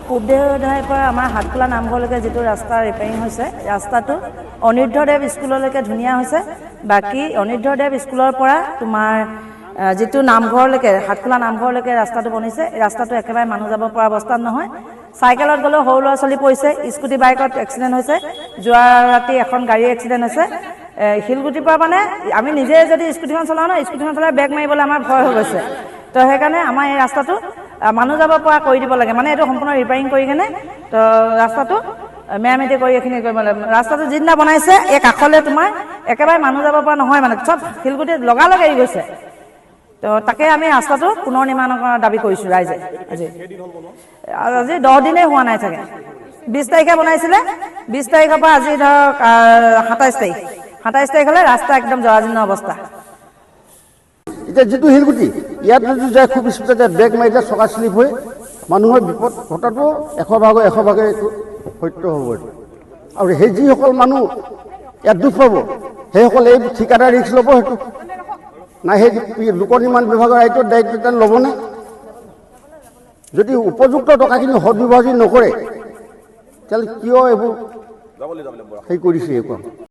পূবদেওধাইৰ পৰা আমাৰ হাটখোলা নামঘৰলৈকে যিটো ৰাস্তা ৰিপেয়াৰিং হৈছে, ৰাস্তাটো অনিৰুদ্ধদেৱ স্কুললৈকে ধুনীয়া হৈছে। বাকী অনিৰুদ্ধদেৱ স্কুলৰ পৰা তোমাৰ যিটো নামঘৰলৈকে হাটখোলা নামঘৰলৈকে ৰাস্তাটো বনিছে, ৰাস্তাটো একেবাৰে মানুহ যাব পৰা অৱস্থাত নহয়। চাইকেলত গ'লেও সৰু ল'ৰা ছোৱালী পৰিছে, স্কুটি বাইকত এক্সিডেণ্ট হৈছে। যোৱা ৰাতি এখন গাড়ী এক্সিডেণ্ট হৈছে। শিলগুটিৰ পৰা মানে আমি নিজে যদি স্কুটিখন চলাওঁ ন, স্কুটিখন চলাই বেগ মাৰিবলৈ আমাৰ ভয় হৈ গৈছে। তো সেইকাৰণে আমাৰ এই ৰাস্তাটো মানুহ যাব পৰা কৰি দিব লাগে, মানে এইটো সম্পূৰ্ণ ৰিপেয়াৰিং কৰি কেনে তো ৰাস্তাটো মেৰামতি কৰি এইখিনি কৰিব লাগে। ৰাস্তাটো যিদিনা বনাইছে এই কাষলৈ তোমাৰ একেবাৰে মানুহ যাব পৰা নহয়, মানে চব শিলগুটি লগালগ এৰি গৈছে। তো তাকে আমি ৰাস্তাটো পুনৰ নিৰ্মাণৰ দাবী কৰিছোঁ ৰাইজে। আজি 10 দিনেই হোৱা নাই চাগে। 20 তাৰিখে বনাইছিলে, 20 তাৰিখৰ পৰা আজি ধৰক 27 তাৰিখলৈ ৰাস্তা একদম জৰাজীৰ্ণ অৱস্থা। এতিয়া যিটো শিলগুটি ইয়াত যদি যায় খুব স্পীডতে ব্ৰেক মাৰিলে চকা শ্লিপ হৈ মানুহৰ বিপদ ঘটাটো 100 ভাগে এইটো সত্য হ'ব। আৰু সেই যিসকল মানুহ ইয়াত দুখ পাব সেইসকল এই ঠিকাদাৰ ৰিক্স ল'ব, সেইটো নাই সেই লোক নিৰ্মাণ বিভাগৰ দায়িত্ব ল'বনে? যদি উপযুক্ত টকাখিনি সদব্যৱহাৰ নকৰে তেতিয়াহ'লে কিয় এইবোৰ হেৰি কৰিছে এইবোৰ?